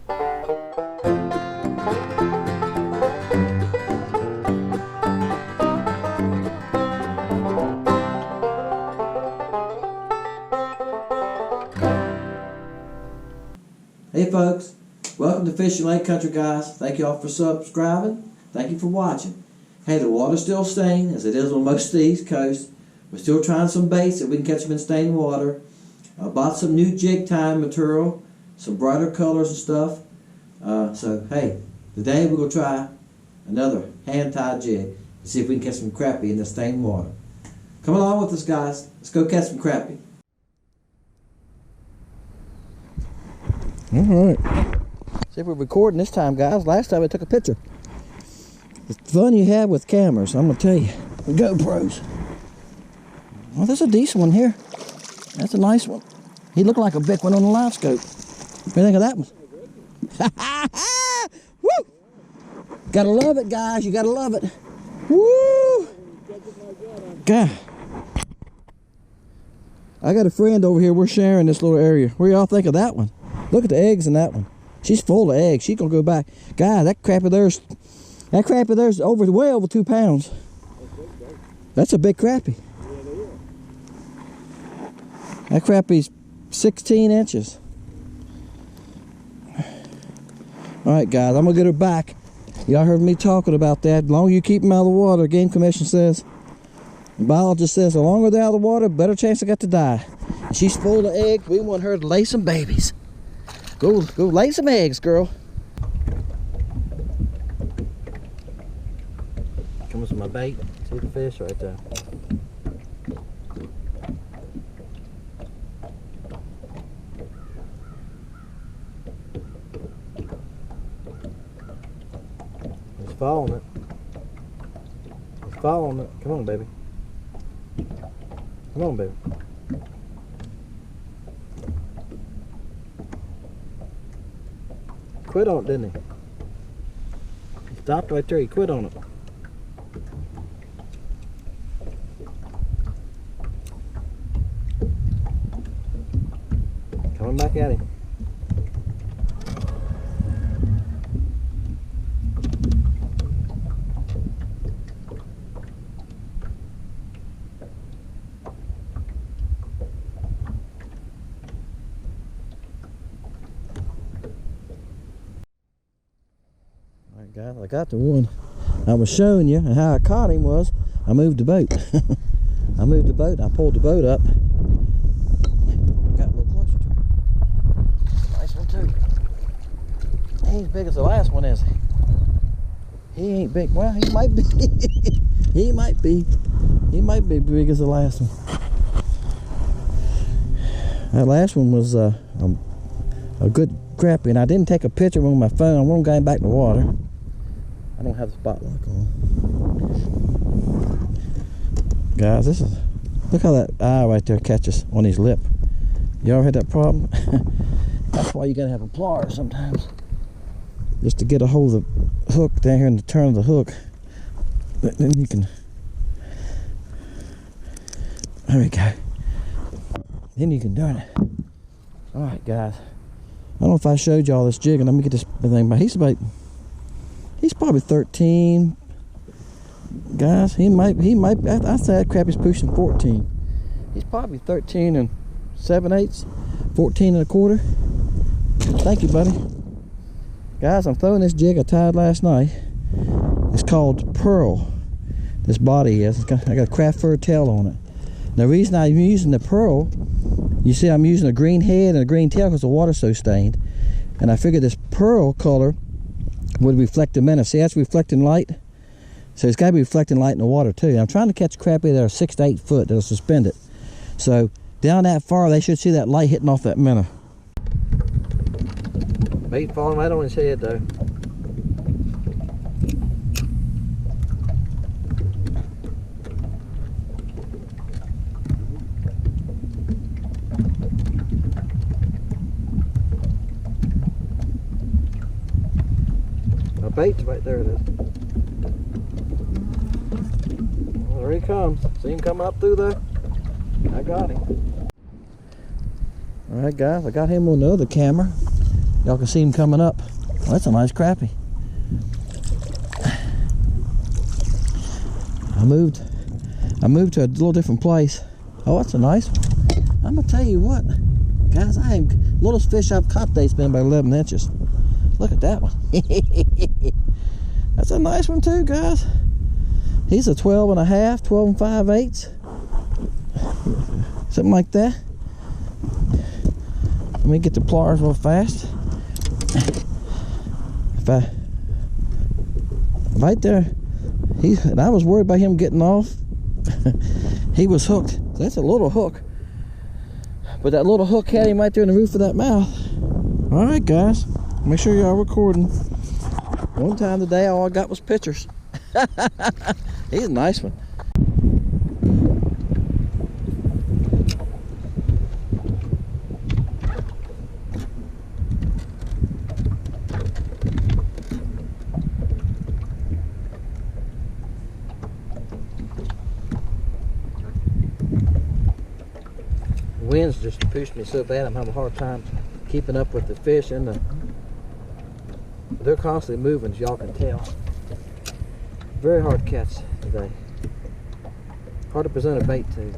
Hey folks, welcome to Fishing Lake Country, guys. Thank you all for subscribing. Thank you for watching. Hey, the water's still stained, as it is on most of the East Coast. We're still trying some baits that we can catch them in stained water. I bought some new jig time material, some brighter colors and stuff. So hey, today we're going to try another hand-tied jig and see if we can catch some crappie in the stained water. Come along with us, guys. Let's go catch some crappie. Alright. See if we're recording this time, guys. Last time I took a picture. It's fun you have with cameras, I'm going to tell you. The GoPros. Well, there's a decent one here. That's a nice one. He looked like a big one on the LiveScope. What do you think of that one? Woo! Gotta love it, guys. You gotta love it. Woo! God. I got a friend over here. We're sharing this little area. What do y'all think of that one? Look at the eggs in that one. She's full of eggs. She's gonna go back. God, that crappie there's way over 2 pounds. That's a big crappie. That crappie's 16 inches. Alright guys, I'm gonna get her back. Y'all heard me talking about that. As long as you keep them out of the water, the Game Commission says, the biologist says, the longer they're out of the water, better chance they got to die. And she's full of eggs. We want her to lay some babies. Go lay some eggs, girl. Comes with my bait. See the fish right there. He's following it. He's following it. Come on, baby. Come on, baby. Quit on it, didn't he? He stopped right there. He quit on it. Coming back at him. Alright guys, I got the one I was showing you, and how I caught him was I moved the boat. I moved the boat, I pulled the boat up. Got a little closer to him. Nice one too. He ain't as big as the last one, is he? He ain't big. Well, he might be. He might be. He might be big as the last one. That last one was a good crappie, and I didn't take a picture with my phone. I won't go back in the water. I don't have the spotlight on. Guys, this is, look how that eye right there catches on his lip. You ever had that problem? That's why you gotta have a plier sometimes, just to get a hold of the hook down here in the turn of the hook. Then you can. There we go. Then you can do it. All right, guys. I don't know if I showed y'all this jig, and let me get this thing back. He's probably 13. Guys, he might, I say that crappie's pushing 14. He's probably 13 and 7/8, 14 and a quarter. Thank you, buddy. Guys, I'm throwing this jig I tied last night. It's called Pearl. This body is. I got a craft fur tail on it. The reason I'm using the Pearl, you see I'm using a green head and a green tail because the water's so stained. And I figured this Pearl color would reflect the minnow. See, that's reflecting light. So it's got to be reflecting light in the water too. And I'm trying to catch crappie that are 6 to 8 foot that are suspended. So down that far, they should see that light hitting off that minnow. Bait falling right on his head though. My bait's right there, it is. Well, there he comes. See him coming up through there? I got him. Alright guys, I got him on the other camera. Y'all can see him coming up. Well, that's a nice crappie. I moved to a little different place. Oh, that's a nice one. I'm gonna tell you what, guys, littlest fish I've caught today's been about 11 inches. Look at that one. That's a nice one too, guys. He's a 12 and a half, 12 and 5/8, something like that. Let me get the pliers real fast. Right there, and I was worried about him getting off. He was hooked. That's a little hook, but that little hook had him right there in the roof of that mouth. All right, guys, make sure y'all recording. One time today, all I got was pictures. He's a nice one. Winds just pushed me so bad I'm having a hard time keeping up with the fish, and they're constantly moving, as y'all can tell. Very hard catch today. Hard to present a bait to.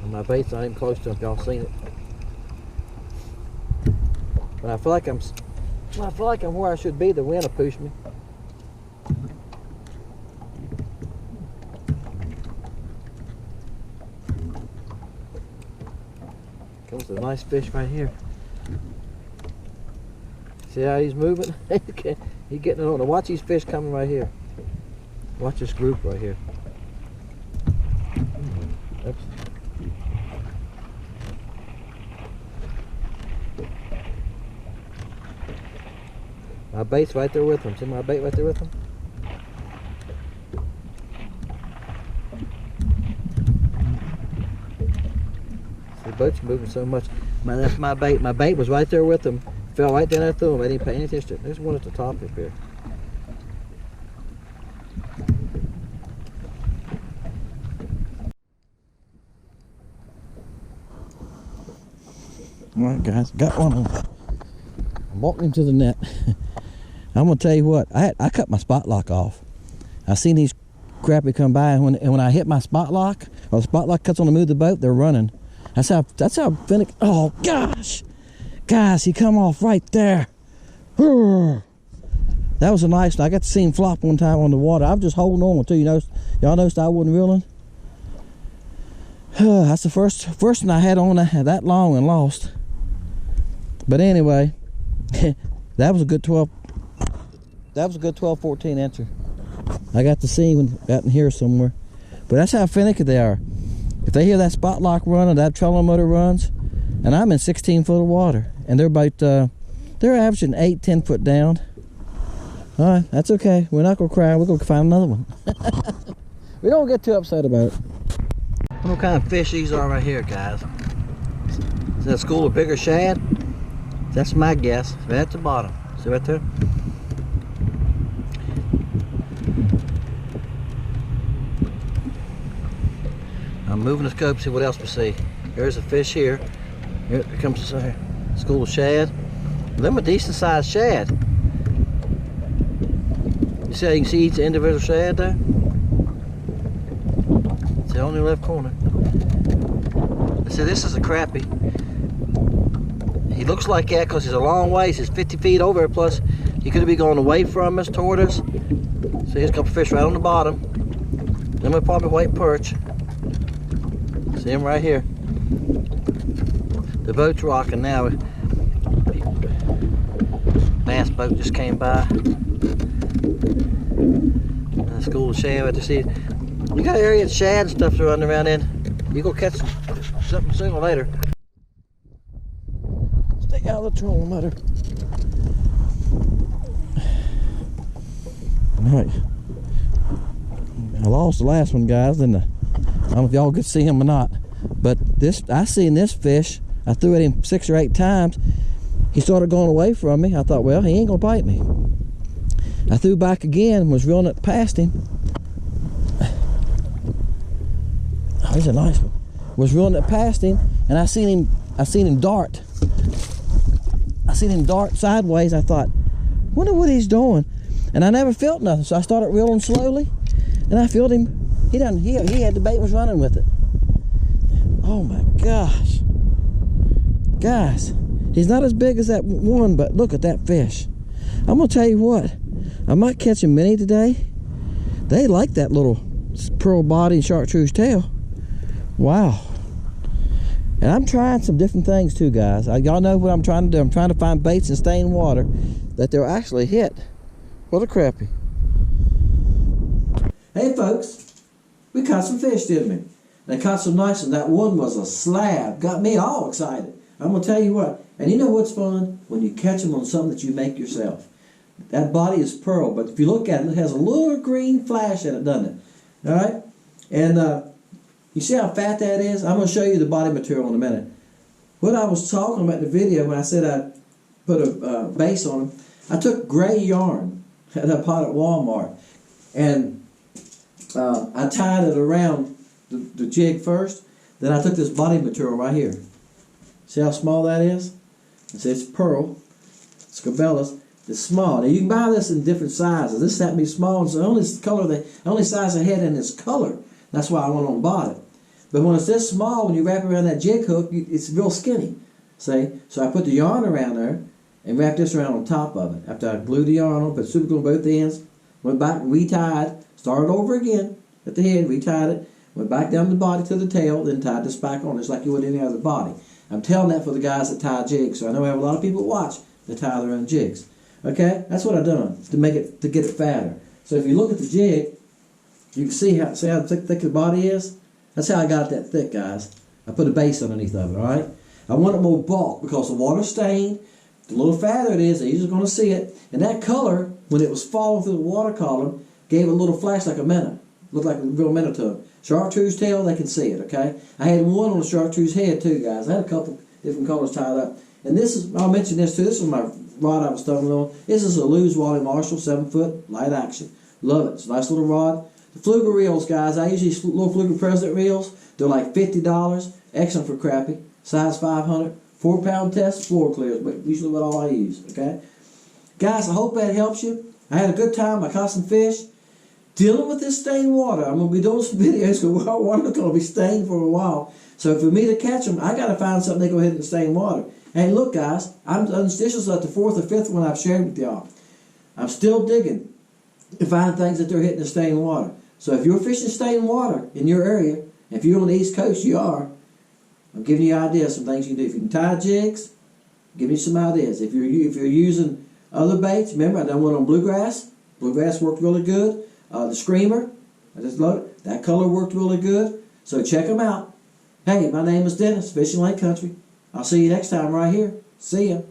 And my bait's not even close to him, if y'all seen it. But I feel like I'm where I should be. The wind will push me. Comes a nice fish right here. See how he's moving? He's getting it on. Watch these fish coming right here. Watch this group right here. Oops. My bait's right there with him. See my bait right there with him? The boat's moving so much. That's my bait. My bait was right there with him. Fell right down there through him. I didn't pay any attention to it. There's one at the top up here. Alright, guys, got one on. I'm walking him to the net. I'm gonna tell you what, I cut my spot lock off. I seen these crappie come by, and when I hit my spot lock, or the spot lock cuts on the move of the boat, they're running. That's how finicky. Oh gosh, guys, he come off right there. That was a nice one. I got to see him flop one time on the water. I'm just holding on too. Y'all noticed I wasn't reeling. That's the first one I had on that long and lost. But anyway, that was a good 12. That was a good 12, 14 incher. I got to see him out in here somewhere. But that's how finicky they are. If they hear that spot lock run or that trolling motor runs, and I'm in 16 foot of water, and they're about they're averaging 8, 10 foot down. All right, that's okay. We're not gonna cry. We're gonna find another one. We don't get too upset about it. What kind of fish these are right here, guys? Is that a school of bigger shad? That's my guess. Right at the bottom. See right there? I'm moving the scope to see what else we see. There's a fish here. Here comes a school of shad. Them a decent sized shad. You see how you can see each individual shad there? It's on the left corner. See, this is a crappie. He looks like that because he's a long ways. He's 50 feet over, plus he could be going away from us, toward us. See, there's a couple fish right on the bottom. Then we'll probably white perch. See him right here. The boat's rocking now. Bass boat just came by. A school of shad right to see. You got area of shad and stuff running around in. You go catch something sooner or later. Stay out of the trolling motor. Alright. I lost the last one, guys, and I don't know if y'all could see him or not. But I seen this fish. I threw at him 6 or 8 times. He started going away from me. I thought, well, he ain't gonna bite me. I threw back again and was reeling it past him. Oh, here's a nice one. Was reeling it past him, and I seen him dart. I seen him dart sideways. I thought, wonder what he's doing. And I never felt nothing, so I started reeling slowly, and I felt him. He had the bait, was running with it. Oh my gosh. Guys, he's not as big as that one, but look at that fish. I'm gonna tell you what, I might catch a mini today. They like that little pearl body and chartreuse tail. Wow. And I'm trying some different things too, guys. Y'all know what I'm trying to do. I'm trying to find baits in stained water that they'll actually hit for the crappie. Hey folks, we caught some fish, didn't we? They caught some nice ones. That one was a slab. Got me all excited. I'm going to tell you what. And you know what's fun? When you catch them on something that you make yourself. That body is pearl, but if you look at it, it has a little green flash in it, doesn't it? Alright? And you see how fat that is? I'm going to show you the body material in a minute. What I was talking about in the video when I said I put a base on them, I took gray yarn that I bought at Walmart, and I tied it around the jig first. Then I took this body material right here. See how small that is? See, it's pearl, scabella's. It's small. Now you can buy this in different sizes. This happened to be small. It's the only size I had in this color. That's why I went on and bought it. But when it's this small, when you wrap it around that jig hook, it's real skinny. See? So I put the yarn around there and wrapped this around on top of it. After I glued the yarn on, put super glue on both ends, went back, retied, started over again at the head, retied it, went back down the body to the tail, then tied this back on just like you would any other body. I'm telling that for the guys that tie jigs. So I know we have a lot of people that watch that tie their own jigs. Okay? That's what I've done to get it fatter. So if you look at the jig, you can see how thick the body is. That's how I got it that thick, guys. I put a base underneath of it, alright? I want it more bulk because the water's stained. The little fatter it is, they're usually going to see it. And that color, when it was falling through the water column, gave a little flash like a minnow. Looked like a real minnow to them. Chartreuse tail, they can see it, okay? I had one on the chartreuse head too, guys. I had a couple different colors tied up. And this is, I'll mention this too, this is my rod I was throwing on. This is a loose Wally Marshall, 7-foot, light action. Love it. It's a nice little rod. The Pflueger reels, guys, I use these little Pflueger President reels. They're like $50. Excellent for crappie. Size 500. 4-pound test, floroclear, but usually what all I use, okay? Guys, I hope that helps you. I had a good time. I caught some fish. Dealing with this stained water. I'm going to be doing some videos because water's going to be stained for a while. So for me to catch them, I got to find something that go ahead and stain water. Hey, look, guys, this is like the 4th or 5th one I've shared with y'all. I'm still digging to find things that they're hitting the stained water. So if you're fishing stained water in your area, if you're on the East Coast, you are, I'm giving you ideas, some things you can do. If you can tie jigs, give me some ideas. If you're using other baits, remember I done one on bluegrass. Bluegrass worked really good. The screamer, I just loaded. That color worked really good. So check them out. Hey, my name is Dennis, Fishing Lake Country. I'll see you next time right here. See ya.